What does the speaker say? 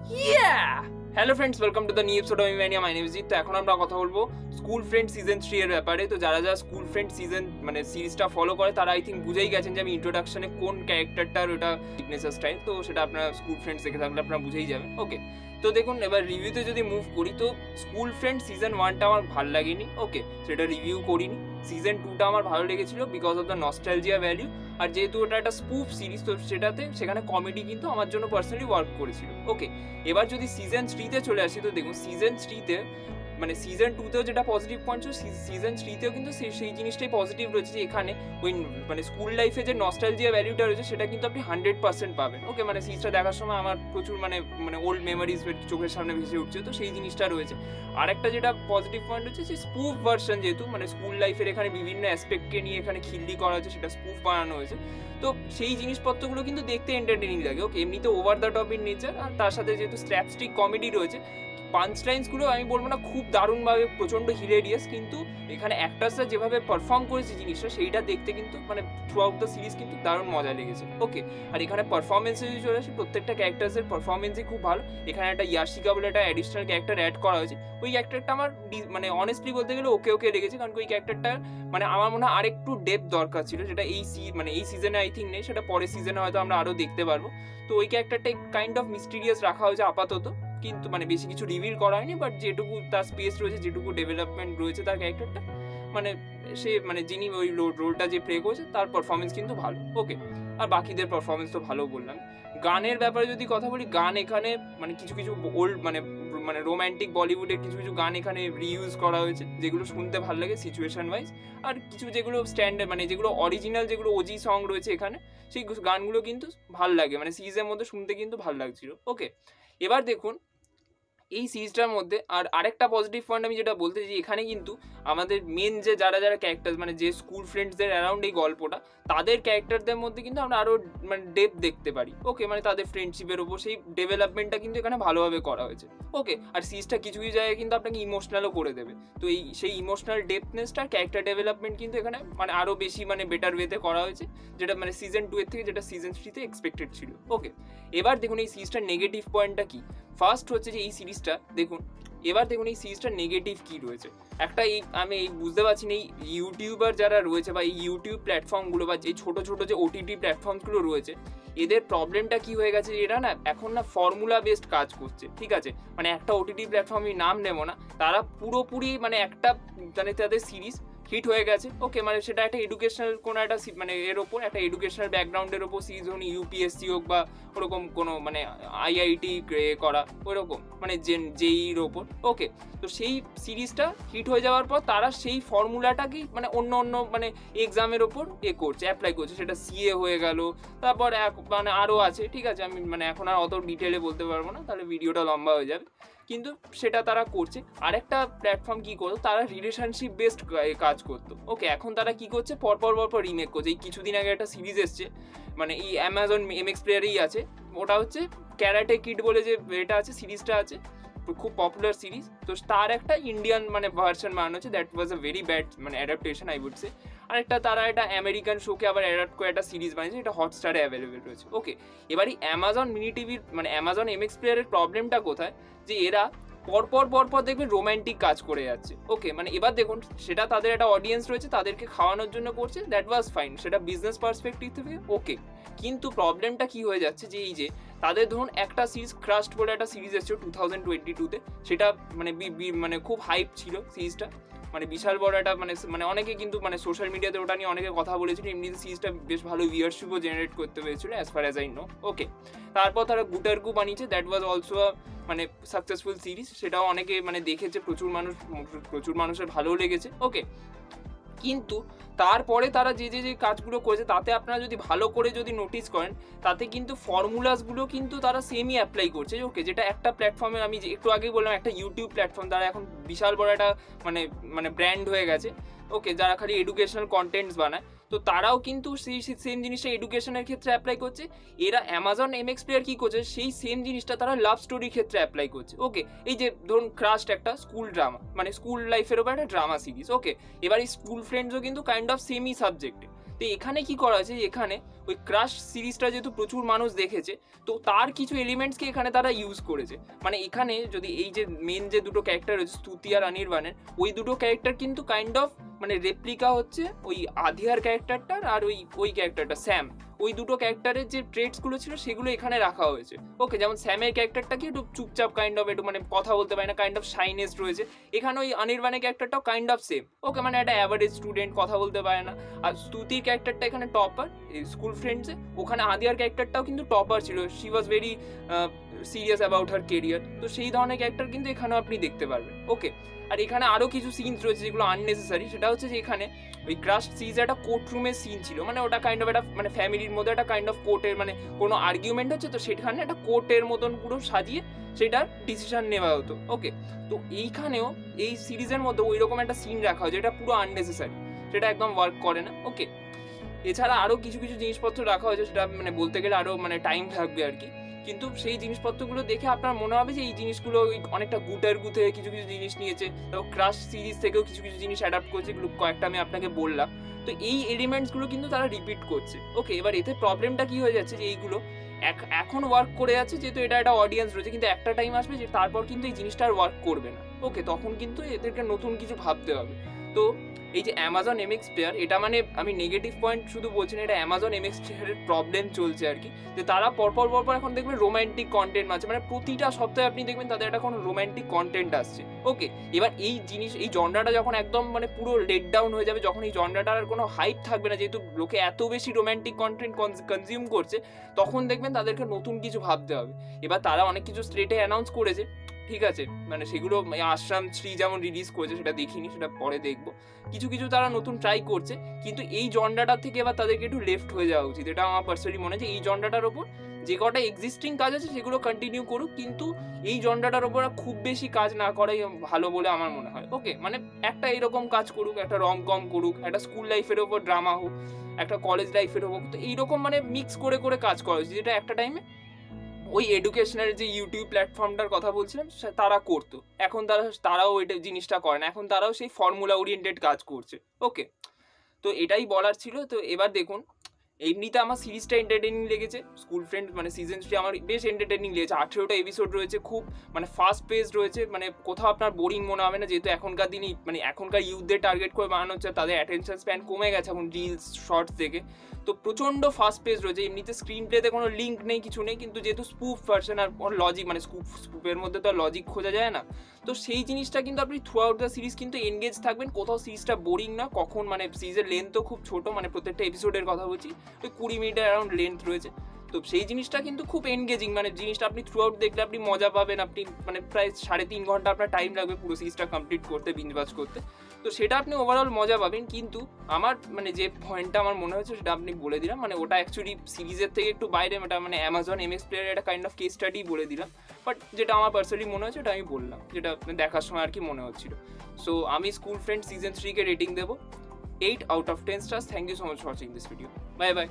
Hello friends, welcome to the new episode of ইমানিয়া। My name is Jeet. তো এখন আমরা কথা বলবো স্কুল ফ্রেন্ড সিজন 3 এর ব্যাপারে। তো যারা যারা স্কুল ফ্রেন্ড সিজন মানে সিরিজটা ফলো করে তারা আই থিঙ্ক বুঝেই গেছেন যে আমি ইন্ট্রোডাকশনে কোন ক্যারেক্টারটার ওটা সিগনেচার স্টাইল, তো সেটা আপনারা স্কুল ফ্রেন্ডস দেখে থাকলে আপনারা বুঝেই যাবেন। ওকে, তো দেখুন এবার রিভিউতে যদি মুভ করি তো স্কুল ফ্রেন্ড সিজন 1টা আমার ভালো লাগেনি। ওকে, সেটা রিভিউ করিনি। সিজন 2টা আমার ভালো লেগেছিল because of the nostalgia value, আর যেহেতু ওটা একটা স্পুফ সিরিজ তো সেখানে কমেডি কিন্তু আমার জন্য পার্সোনালি ওয়ার্ক করেছিল। ওকে, এবার যদি সিজন 3তে চলে আসি তো দেখুন সিজন 3তে মানে সিজন 2তেও যেটা পজিটিভ পয়েন্ট ছিল সিজন 3তেও কিন্তু সেই জিনিসটাই পজিটিভ রয়েছে যে এখানে ওই মানে স্কুল লাইফে যে নস্টালজিয়া ভ্যালুটা রয়েছে সেটা কিন্তু আপনি 100% পাবেন। ওকে, মানে সিরিজটা দেখার সময় আমার প্রচুর মানে ওল্ড মেমোরিজ চোখের সামনে ভেসে উঠছে, তো সেই জিনিসটা রয়েছে। আর একটা যেটা পজিটিভ পয়েন্ট হচ্ছে যে স্পুফ ভার্সন, যেহেতু মানে স্কুল লাইফের এখানে বিভিন্ন অ্যাসপেক্টকে নিয়ে এখানে খিল্লি করা হয়েছে, সেটা স্পুফ বানানো হয়েছে, তো সেই জিনিসপত্রগুলো কিন্তু দেখতে এন্টারটেনিং লাগে। ওকে, এমনিতে over the top in nature, আর তার সাথে যেহেতু স্ল্যাপস্টিক কমেডি রয়েছে, পাঞ্চ লাইন্সগুলো আমি বলবো না খুব দারুণভাবে প্রচণ্ড হিলেরিয়াস, কিন্তু এখানে অ্যাক্টার্সরা যেভাবে পারফর্ম করেছে জিনিসটা সেইটা দেখতে কিন্তু মানে থ্রু আউট দ্য সিরিজ কিন্তু দারুণ মজা লেগেছে। ওকে, আর এখানে পারফরমেন্সে যদি চলে আসে প্রত্যেকটা ক্যারেক্টার্সের পারফরমেন্সই খুব ভালো। এখানে একটা ইয়াশিকা বলে একটা অ্যাডিশনাল ক্যারেক্টার অ্যাড করা হয়েছে, ওই ক্যারেক্টারটা আমার মানে অনেস্টলি বলতে গেলে ওকে লেগেছে, কারণ ওই ক্যারেক্টারটা মানে আমার মনে হয় আরেকটু ডেপথ দরকার ছিল, যেটা এই সিজনে আই থিঙ্ক নেই, সেটা পরের সিজনে হয়তো আমরা আরও দেখতে পারবো। তো ওই ক্যারেক্টারটা কাইন্ড অফ মিস্টিরিয়াস রাখা হয়েছে আপাতত, কিন্তু মানে বেশি কিছু রিভিল করা হয়নি, বাট যেটুকু তার স্পেস রয়েছে, যেটুকু ডেভেলপমেন্ট রয়েছে তার ক্যারেক্টারটা, মানে সে মানে যিনি ওই রোলটা যে প্লে করছে তার পারফরমেন্স কিন্তু ভালো। ওকে, আর বাকিদের পারফরমেন্স তো ভালো বললাম। গানের ব্যাপারে যদি কথা বলি, গান এখানে মানে কিছু ওল্ড মানে রোম্যান্টিক বলিউডের কিছু গান এখানে রিইউজ করা হয়েছে, যেগুলো শুনতে ভালো লাগে সিচুয়েশন ওয়াইজ। আর কিছু যেগুলো স্ট্যান্ডার্ড মানে যেগুলো অরিজিনাল যেগুলো ওজি সং রয়েছে এখানে, সেই গানগুলো কিন্তু ভালো লাগে, মানে সিরিজের মধ্যে শুনতে কিন্তু ভালো লাগছিল। ওকে, এবার দেখুন এই সিরিজটার মধ্যে আর আরেকটা পজিটিভ পয়েন্ট আমি যেটা বলতে চাই, এখানে কিন্তু আমাদের মেন যে যারা ক্যারেক্টার মানে যে স্কুল ফ্রেন্ডসদের অ্যারাউন্ড এই গল্পটা, তাদের ক্যারেক্টারদের মধ্যে কিন্তু আমরা আরও মানে ডেপথ দেখতে পারি। ওকে, মানে তাদের ফ্রেন্ডশিপের ওপর সেই ডেভেলপমেন্টটা কিন্তু এখানে ভালোভাবে করা হয়েছে। ওকে, আর সিরিজটা কিছু জায়গায় কিন্তু আপনাকে ইমোশনালও করে দেবে, তো সেই ইমোশনাল ডেপথনেসটা ক্যারেক্টার ডেভেলপমেন্ট কিন্তু এখানে মানে আরও বেশি মানে বেটার ওয়েতে করা হয়েছে, যেটা মানে সিজন 2 এর থেকে যেটা সিজন 3তে এক্সপেক্টেড ছিল। ওকে, এবার দেখুন এই সিরিজটার নেগেটিভ পয়েন্টটা কি। ফার্স্ট হচ্ছে যে এই সিরিজটা দেখুন, এবার দেখুন এই সিরিজটার নেগেটিভ কী রয়েছে। একটা আমি বুঝতে পারছি না, এই ইউটিউবার যারা রয়েছে বা এই ইউটিউব প্ল্যাটফর্মগুলো বা যে ছোটো যে ওটিটি প্ল্যাটফর্মসগুলো রয়েছে, এদের প্রবলেমটা কি হয়ে গেছে, এরা না এখন না ফর্মুলা বেসড কাজ করছে। ঠিক আছে, মানে একটা ওটিটি প্ল্যাটফর্ম আমি নাম নেবো না, তারা পুরোপুরি মানে একটা মানে তাদের সিরিজ হিট হয়ে গেছে। ওকে, মানে সেটা একটা এডুকেশনাল কোনো একটা মানে এর ওপর একটা এডুকেশনাল ব্যাকগ্রাউন্ডের ওপর সিরিজ, ধরুন ইউপিএসসি হোক বা ওরকম কোনো মানে আইআইটি করা ওইরকম মানে জেইর ওপর। ওকে, তো সেই সিরিজটা হিট হয়ে যাওয়ার পর তারা সেই ফর্মুলাটাকেই মানে অন্য মানে এক্সামের ওপর করছে, অ্যাপ্লাই করছে, সেটা সিএ হয়ে গেল, তারপর মানে আরও আছে। ঠিক আছে, আমি মানে এখন আর অত ডিটেলে বলতে পারবো না, তাহলে ভিডিওটা লম্বা হয়ে যাবে, কিন্তু সেটা তারা করছে। আরেকটা প্ল্যাটফর্ম কি করতো, তারা রিলেশনশিপ বেসড কাজ করতো। ওকে, এখন তারা কি করছে, পরপর রিমেক করছে। এই কিছুদিন আগে একটা সিরিজ এসছে, মানে এই অ্যামাজন এমএক্স প্লেয়ারেই আছে, ওটা হচ্ছে ক্যারাটে কিড বলে যে এটা আছে, সিরিজটা আছে, খুব পপুলার সিরিজ। তো তার একটা ইন্ডিয়ান মানে ভার্সন বানানো হচ্ছে, that was a very bad মানে অ্যাডাপ্টেশন আই উড সে। আরেকটা তারা একটা আমেরিকান শোকে আবার অ্যাডাপ্ট করে একটা সিরিজ বানিয়েছে, এটা হটস্টারে অ্যাভেলেবেল রয়েছে। ওকে, এবার এই অ্যামাজন মিনি টিভির মানে অ্যামাজন এমএক্স প্লেয়ারের প্রবলেমটা কোথায়, যে এরা পরপর দেখবেন রোম্যান্টিক কাজ করে যাচ্ছে। ওকে, মানে এবার দেখুন সেটা তাদের একটা অডিয়েন্স রয়েছে, তাদেরকে খাওয়ানোর জন্য করছে, দ্যাট ওয়াজ ফাইন, সেটা বিজনেস পার্সপেক্টিভ থেকে ওকে। কিন্তু প্রবলেমটা কি হয়ে যাচ্ছে, যে এই যে তাদের ধরুন একটা সিরিজ ক্রাস্ট বলে একটা সিরিজ এসেছিল 2022-তে, সেটা মানে খুব হাইপ ছিল সিরিজটা, মানে বিশাল বড় একটা মানে অনেকে কিন্তু মানে সোশ্যাল মিডিয়াতে ওটা নিয়ে অনেকে কথা বলেছিল, এমনিতে সিরিজটা বেশ ভালো ভিউয়ারশিপও জেনারেট করতে পেরেছিল as far as I know. Okay, তারপর তারা গুটারগু বানিয়েছে, দ্যাট ওয়াজ অলসো মানে সাকসেসফুল সিরিজ, সেটাও অনেকে মানে দেখেছে, প্রচুর মানুষের ভালোও লেগেছে। ওকে, কিন্তু তারপরে তারা যে কাজগুলো করেছে তাতে আপনারা যদি ভালো করে যদি নোটিস করেন, তাতে কিন্তু ফর্মুলাসগুলো কিন্তু তারা সেমই অ্যাপ্লাই করছে। ওকে, যেটা একটা প্ল্যাটফর্মে আমি একটু আগেই বললাম, একটা ইউটিউব প্ল্যাটফর্ম, তারা এখন বিশাল বড় একটা মানে ব্র্যান্ড হয়ে গেছে। ওকে, যারা খালি এডুকেশনাল কন্টেন্টস বানায়, তো তারাও কিন্তু সেই সেম জিনিসটা এডুকেশনের ক্ষেত্রে অ্যাপ্লাই করছে। এরা অ্যামাজন এমএক্স প্লেয়ার কী করছে, সেই সেম জিনিসটা তারা লাভ স্টোরির ক্ষেত্রে অ্যাপ্লাই করছে। ওকে, এই যে ধরুন ক্রাস্ট একটা স্কুল ড্রামা, মানে স্কুল লাইফের ওপর একটা ড্রামা সিরিজ। ওকে, এবার এই স্কুল ফ্রেন্ডসও কিন্তু কাইন্ড অফ সেমই সাবজেক্টে। তো এখানে কি করা হয়েছে, এখানে ওই ক্রাশ সিরিজটা যেহেতু প্রচুর মানুষ দেখেছে, তো তার কিছু এলিমেন্টসকে এখানে তারা ইউজ করেছে। মানে এখানে যদি এই যে মেন যে দুটো ক্যারেক্টার রয়েছে স্তুতি আর অনির্বাণের, ওই দুটো ক্যারেক্টার কিন্তু কাইন্ড অফ মানে রেপ্লিকা হচ্ছে ওই আধিয়ার ক্যারেক্টারটার আর ওই ক্যারেক্টারটা স্যাম, ওই দুটো ক্যারেক্টারের যে ট্রেটসগুলো ছিল সেগুলো এখানে রাখা হয়েছে। ওকে, যেমন স্যামের ক্যারেক্টারটা কি একটু চুপচাপ কাইন্ড অফ, একটু মানে কথা বলতে পারে না, কাইন্ড অফ শাইনেস রয়েছে। এখানে ওই অনির্বাণের ক্যারেক্টারটাও কাইন্ড অফ সেম। ওকে, মানে একটা অ্যাভারেজ স্টুডেন্ট, কথা বলতে পারে না। আর স্তুতির ক্যারেক্টারটা এখানে টপার স্কুল ফ্রেন্ডসে, ওখানে আদিয়ার ক্যারেক্টারটাও কিন্তু টপার ছিল, she was very serious about her career. তো সেই ধরনের ক্যারেক্টার কিন্তু এখানেও আপনি দেখতে পারবেন। ওকে, আর এখানে আরও কিছু সিনস রয়েছে যেগুলো আননেসেসারি। সেটা হচ্ছে যে এখানে ওই ক্রাশ সিরিজে একটা কোর্টরুমের সিন ছিল, মানে ওটা কাইন্ড অফ একটা মানে ফ্যামিলির মধ্যে একটা কাইন্ড অফ কোর্টের মানে কোনো আর্গুমেন্ট হচ্ছে, তো সেখানে একটা কোর্টের মতন পুরো সাজিয়ে সেটার ডিসিশন নেওয়া হতো। ওকে, তো এইখানেও এই সিরিজের মধ্যে ওই রকম একটা সিন রাখা হয় যেটা পুরো আননেসেসারি, সেটা একদম ওয়ার্ক করে না। ওকে, এছাড়া আরও কিছু কিছু জিনিসপত্র রাখা হয়েছে, সেটা মানে বলতে গেলে আরও মানে টাইম লাগবে আর কি। কিন্তু সেই জিনিসপত্রগুলো দেখে আপনার মনে হবে যে এই জিনিসগুলো অনেকটা গুটের গুথে কিছু কিছু জিনিস নিয়েছে। তারপর ক্রাশ সিরিজ থেকেও কিছু কিছু জিনিস অ্যাডাপ্ট করছে, এগুলো কয়েকটা আমি আপনাকে বললাম। তো এই এলিমেন্টসগুলো কিন্তু তারা রিপিট করছে। ওকে, এবার এতে প্রবলেমটা কি হয়ে যাচ্ছে যে এইগুলো এখন ওয়ার্ক করে যাচ্ছে, যেহেতু এটা একটা অডিয়েন্স রয়েছে, কিন্তু একটা টাইম আসবে যে তারপর কিন্তু এই জিনিসটা আর ওয়ার্ক করবে না। ওকে, তখন কিন্তু এদেরকে নতুন কিছু ভাবতে হবে। তো এই যে অ্যামাজন এমএক্স প্লেয়ার, এটা মানে আমি নেগেটিভ পয়েন্ট শুধু বলছি না, এটা অ্যামাজন এমএক্স প্লেয়ারের প্রবলেম চলছে আর কি, যে তারা পরপর এখন দেখবেন রোম্যান্টিক কন্টেন্ট আছে, মানে প্রতিটা সপ্তাহে আপনি দেখবেন তাদের একটা কোনো রোম্যান্টিক কন্টেন্ট আসছে। ওকে, এবার এই জিনিস এই জনরাটা যখন একদম মানে পুরো লেট ডাউন হয়ে যাবে, যখন এই জনরাটার আর কোনো হাইপ থাকবে না, যেহেতু লোকে এত বেশি রোম্যান্টিক কন্টেন্ট কনজিউম করছে, তখন দেখবেন তাদেরকে নতুন কিছু ভাবতে হবে। এবার তারা অনেক কিছু স্ট্রেটে অ্যানাউন্স করেছে, ঠিক আছে, মানে সেগুলো আশ্রম 3 যেমন রিলিজ করেছে সেটা দেখিনি, সেটা পরে দেখবো। কিছু কিছু তারা নতুন ট্রাই করছে, কিন্তু এই জনরাটার থেকে এবার তাদেরকে একটু লেফট হয়ে যাওয়া উচিত। এটা আমার পার্সোনালি মনে হয় যে এই জনরাটার ওপর যে কটা এক্সিস্টিং কাজ আছে সেগুলো কন্টিনিউ করুক, কিন্তু এই জনরাটার ওপর খুব বেশি কাজ না করাই ভালো বলে আমার মনে হয়। ওকে, মানে একটা এরকম কাজ করুক, একটা রম-কম করুক, একটা স্কুল লাইফের ওপর ড্রামা হোক, একটা কলেজ লাইফের হোক, তো এইরকম মানে মিক্স করে করে কাজ করা উচিত, যেটা একটা টাইমে ওই এডুকেশনাল যে ইউটিউব প্ল্যাটফর্মটার কথা বলছিলাম তারা করতো। এখন তারাও ওইটা জিনিসটা করে না, এখন তারাও সেই ফর্মুলা ওরিয়েন্টেড কাজ করছে। ওকে, তো এটাই বলার ছিল। তো এবার দেখুন, এমনিতে আমার সিরিজটা এন্টারটেনিং লেগেছে, স্কুল ফ্রেন্ড মানে সিজন 3 আমার বেশ এন্টারটেনিং লেগেছে। 18টা এপিসোড রয়েছে, খুব মানে ফাস্ট পেস রয়েছে, মানে কোথাও আপনার বোরিং মনে হবে না, যেহেতু এখনকার দিনই মানে এখনকার ইউথদের টার্গেট করে বানানো হচ্ছে, তাদের অ্যাটেনশন স্প্যান কমে গেছে এখন রিলস শর্টস থেকে। তো প্রচণ্ড ফাস্ট পেস রয়েছে, এমনিতে স্ক্রিন প্লেতে কোনো লিঙ্ক নেই, কিছু নেই, কিন্তু যেহেতু স্পুফ ভার্সন আর লজিক মানে স্পুপের মধ্যে তো আর লজিক খোঁজা যায় না, তো সেই জিনিসটা কিন্তু আপনি থ্রু আউট দ্য সিরিজ কিন্তু এনগেজ থাকবেন, কোথাও সিরিজটা বোরিং না। কখন মানে সিরিজের লেন্থও খুব ছোট, মানে প্রত্যেকটা এপিসোডের কথা বলছি ওই 20 মিনিটের অ্যারাউন্ড লেন্থ রয়েছে। তো সেই জিনিসটা কিন্তু খুব এনগেজিং, মানে জিনিসটা আপনি থ্রু আউট দেখলে আপনি মজা পাবেন। আপনি মানে প্রায় 3.5 ঘন্টা আপনার টাইম লাগবে পুরো সিরিজটা কমপ্লিট করতে, বিঞ্জ ওয়াচ করতে, তো সেটা আপনি ওভারঅল মজা পাবেন। কিন্তু আমার মানে যে পয়েন্টটা আমার মনে হচ্ছে সেটা আপনি বলে দিলাম, মানে ওটা অ্যাকচুয়ালি সিরিজের থেকে একটু বাইরে, ওটা মানে অ্যামাজন এমএক্স প্লেয়ারের একটা কাইন্ড অফ কেস স্টাডি বলে দিলাম, বাট যেটা আমার পার্সোনালি মনে হচ্ছে ওটা আমি বললাম, যেটা দেখার সময় আর কি মনে হচ্ছিল। সো আমি স্কুল ফ্রেন্ড সিজন 3 কে রেটিং দেবো 8 out of 10 stars. Thank you so much for watching this video. Bye bye.